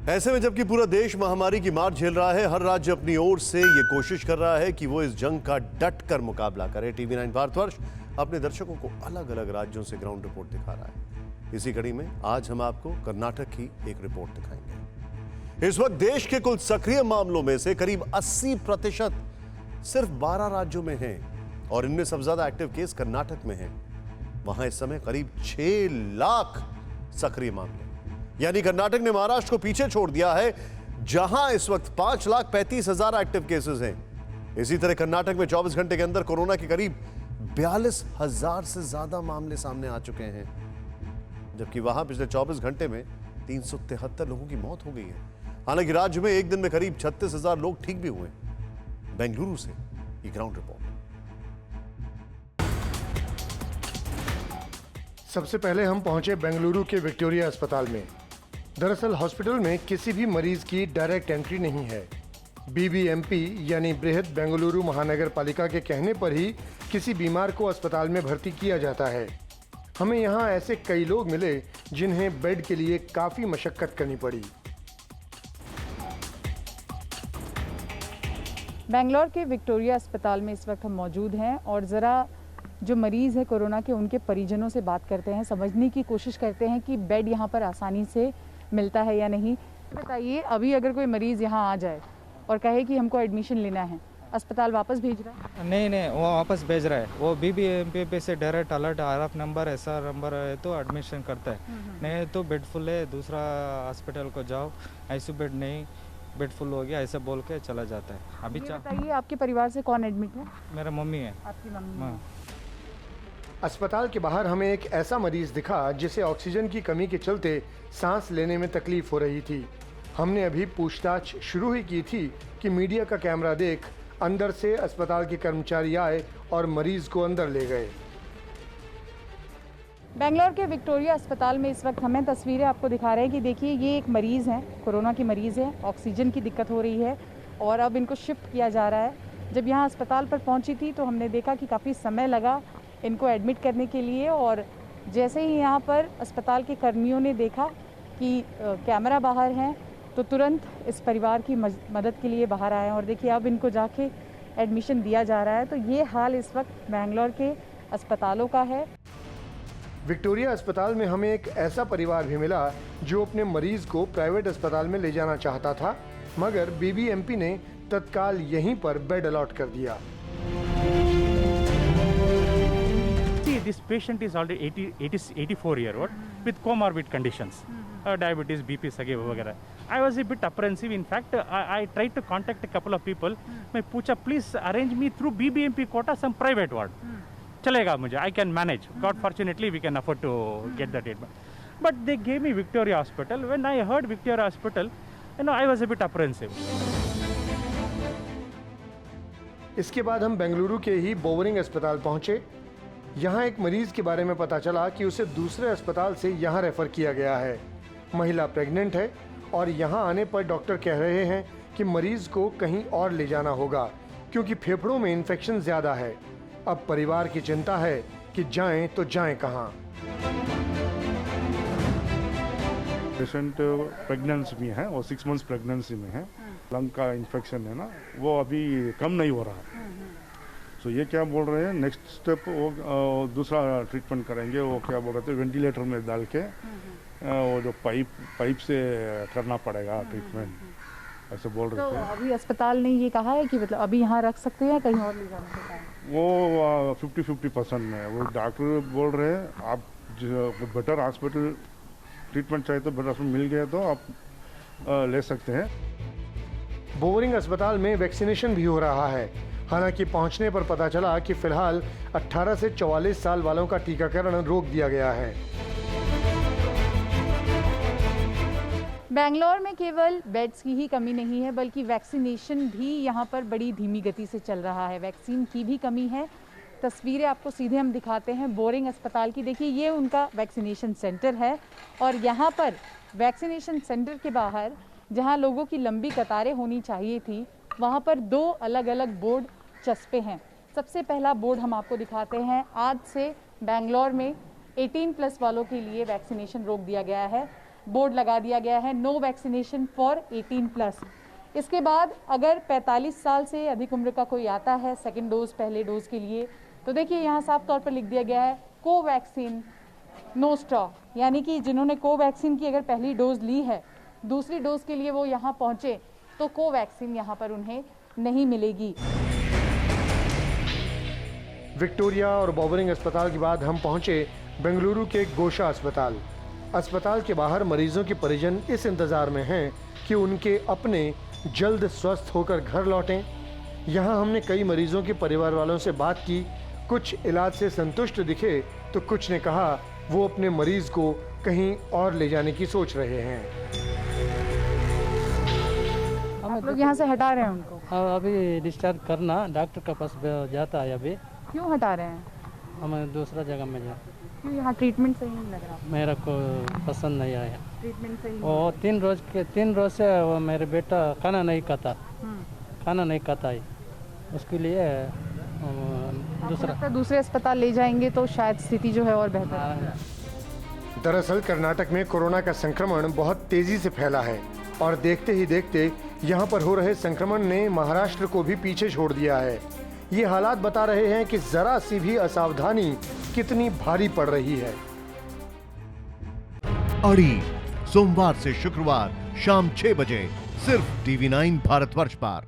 ऐसे में जबकि पूरा देश महामारी की मार झेल रहा है, हर राज्य अपनी ओर से ये कोशिश कर रहा है कि वो इस जंग का डट कर मुकाबला करे। टीवी 9 भारतवर्ष अपने दर्शकों को अलग अलग राज्यों से ग्राउंड रिपोर्ट दिखा रहा है। इसी कड़ी में आज हम आपको कर्नाटक की एक रिपोर्ट दिखाएंगे। इस वक्त देश के कुल सक्रिय मामलों में से करीब 80% सिर्फ 12 राज्यों में हैं और इनमें सबसे ज्यादा एक्टिव केस कर्नाटक में हैं। वहां इस समय करीब 6 लाख सक्रिय मामले, यानी कर्नाटक ने महाराष्ट्र को पीछे छोड़ दिया है, जहां इस वक्त 5,35,000 एक्टिव केसेस हैं। इसी तरह कर्नाटक में 24 घंटे के अंदर कोरोना के करीब 42,000 से ज्यादा मामले सामने आ चुके हैं, जबकि वहां पिछले 24 घंटे में 373 लोगों की मौत हो गई है। हालांकि राज्य में एक दिन में करीब 36,000 लोग ठीक भी हुए। बेंगलुरु से ये ग्राउंड रिपोर्ट। सबसे पहले हम पहुंचे बेंगलुरु के विक्टोरिया अस्पताल में। दरअसल हॉस्पिटल में किसी भी मरीज की डायरेक्ट एंट्री नहीं है। बीबीएमपी यानी बृहद बेंगलुरु महानगर पालिका के कहने पर ही किसी बीमार को अस्पताल में भर्ती किया जाता है। हमें यहाँ ऐसे कई लोग मिले जिन्हें बेड के लिए काफी मशक्कत करनी पड़ी। बेंगलोर के विक्टोरिया अस्पताल में इस वक्त हम मौजूद हैं और ज़रा जो मरीज़ है कोरोना के उनके परिजनों से बात करते हैं, समझने की कोशिश करते हैं कि बेड यहाँ पर आसानी से मिलता है या नहीं। बताइए, अभी अगर कोई मरीज़ यहाँ आ जाए और कहे कि हमको एडमिशन लेना है, अस्पताल वापस भेज रहा है? नहीं, वो वापस भेज रहा है। वो बीबीएमपी से डायरेक्ट अलर्ट RF नंबर ऐसा नंबर है तो एडमिशन करता है। नहीं तो बेड फुल है, दूसरा हॉस्पिटल को जाओ, ऐसे बेड नहीं, बेड फुल हो गया, ऐसा बोल के चला जाता है। अभी बताइए, आपके परिवार से कौन एडमिट है? मेरा मम्मी है। आपकी मम्मी है। अस्पताल के बाहर हमें एक ऐसा मरीज दिखा जिसे ऑक्सीजन की कमी के चलते सांस लेने में तकलीफ हो रही थी। हमने अभी पूछताछ शुरू ही की थी कि मीडिया का कैमरा देख अंदर से अस्पताल के कर्मचारी आए और मरीज को अंदर ले गए। बेंगलोर के विक्टोरिया अस्पताल में इस वक्त हमें तस्वीरें आपको दिखा रहे हैं कि देखिए, ये एक मरीज़ है, कोरोना की मरीज़ है, ऑक्सीजन की दिक्कत हो रही है और अब इनको शिफ्ट किया जा रहा है। जब यहाँ अस्पताल पर पहुँची थी तो हमने देखा कि काफ़ी समय लगा इनको एडमिट करने के लिए और जैसे ही यहाँ पर अस्पताल के कर्मियों ने देखा कि कैमरा बाहर हैं तो तुरंत इस परिवार की मदद के लिए बाहर आए और देखिए अब इनको जाके एडमिशन दिया जा रहा है। तो ये हाल इस वक्त बेंगलोर के अस्पतालों का है। विक्टोरिया अस्पताल में हमें एक ऐसा परिवार भी मिला जो अपने मरीज को प्राइवेट अस्पताल में ले जाना चाहता था, मगर बीबीएमपी ने तत्काल यहीं पर बेड अलॉट कर दिया। This patient is already 84-year-old with comorbid conditions, diabetes, BP, सगे वगैरह। I was a bit apprehensive. In fact, I tried to contact a couple of people. मैं पूछा, please arrange me through BBMP quota some private ward. चलेगा मुझे, I can manage. God fortunately we can afford to get the treatment. But they gave me Victoria Hospital. When I heard Victoria Hospital, I was a bit apprehensive. इसके बाद हम बेंगलुरु के ही बोवरिंग अस्पताल पहुंचे। यहाँ एक मरीज के बारे में पता चला कि उसे दूसरे अस्पताल से यहाँ रेफर किया गया है। महिला प्रेग्नेंट है और यहाँ आने पर डॉक्टर कह रहे हैं कि मरीज को कहीं और ले जाना होगा क्योंकि फेफड़ों में इन्फेक्शन ज्यादा है। अब परिवार की चिंता है कि जाएं तो जाएं कहाँ। पेशेंट प्रेगनेंसी में है और 6 मंथ्स प्रेगनेंसी में है। लंग का इन्फेक्शन है ना, वो अभी कम नहीं हो रहा है। तो ये क्या बोल रहे हैं, नेक्स्ट स्टेप वो दूसरा ट्रीटमेंट करेंगे। वो क्या बोल रहे थे, वेंटिलेटर में डाल के वो जो पाइप से करना पड़ेगा ट्रीटमेंट, ऐसे बोल रहे थे। तो अभी अस्पताल ने ये कहा है कि मतलब अभी यहाँ रख सकते हैं, कहीं और ले जाना पड़ता है? वो 50-50% में वो डॉक्टर बोल रहे हैं। आप जो बेटर हॉस्पिटल ट्रीटमेंट चाहिए तो बेटर हॉस्पिटल मिल गया तो आप ले सकते हैं। बोवरिंग अस्पताल में वैक्सीनेशन भी हो रहा है। हालांकि पहुंचने पर पता चला कि फिलहाल 18 से 44 साल वालों का टीकाकरण रोक दिया गया है। बेंगलोर में केवल बेड्स की ही कमी नहीं है, बल्कि वैक्सीनेशन भी यहाँ पर बड़ी धीमी गति से चल रहा है। वैक्सीन की भी कमी है। तस्वीरें आपको सीधे हम दिखाते हैं बोरिंग अस्पताल की। देखिए, ये उनका वैक्सीनेशन सेंटर है और यहाँ पर वैक्सीनेशन सेंटर के बाहर जहाँ लोगों की लंबी कतारें होनी चाहिए थी, वहाँ पर 2 अलग अलग बोर्ड चस्पे हैं। सबसे पहला बोर्ड हम आपको दिखाते हैं। आज से बेंगलोर में 18+ वालों के लिए वैक्सीनेशन रोक दिया गया है। बोर्ड लगा दिया गया है, नो वैक्सीनेशन फॉर 18+। इसके बाद अगर 45 साल से अधिक उम्र का कोई आता है सेकेंड डोज पहले डोज के लिए, तो देखिए यहाँ साफ तौर पर लिख दिया गया है कोवैक्सीन नो स्टॉक, यानी कि जिन्होंने कोवैक्सीन की अगर पहली डोज ली है, दूसरी डोज के लिए वो यहाँ पहुँचे तो कोवैक्सीन यहाँ पर उन्हें नहीं मिलेगी। विक्टोरिया और बोबरिंग अस्पताल के बाद हम पहुंचे बेंगलुरु के गोशा अस्पताल। अस्पताल के बाहर मरीजों के परिजन इस इंतजार में हैं कि उनके अपने जल्द स्वस्थ होकर घर लौटें। यहाँ हमने कई मरीजों के परिवार वालों से बात की, कुछ इलाज से संतुष्ट दिखे तो कुछ ने कहा वो अपने मरीज को कहीं और ले जाने की सोच रहे हैं। आप लोग यहाँ से हटा रहे हैं उनको, हाँ, अभी डिस्चार्ज करना डॉक्टर के पास जाता है। अभी क्यों हटा रहे हैं? हमें दूसरा जगह में जा, क्यों? यहाँ ट्रीटमेंट सही नहीं लग रहा? मेरा को पसंद नहीं आया। ट्रीटमेंट सही वो 3 रोज से वो मेरे बेटा खाना नहीं खाता है, उसके लिए दूसरे अस्पताल ले जाएंगे तो शायद स्थिति जो है और बेहतर। दरअसल कर्नाटक में कोरोना का संक्रमण बहुत तेजी से फैला है और देखते ही देखते यहाँ पर हो रहे संक्रमण ने महाराष्ट्र को भी पीछे छोड़ दिया है। ये हालात बता रहे हैं कि जरा सी भी असावधानी कितनी भारी पड़ रही है। अड़ी सोमवार से शुक्रवार शाम 6 बजे सिर्फ TV9 भारतवर्ष पर।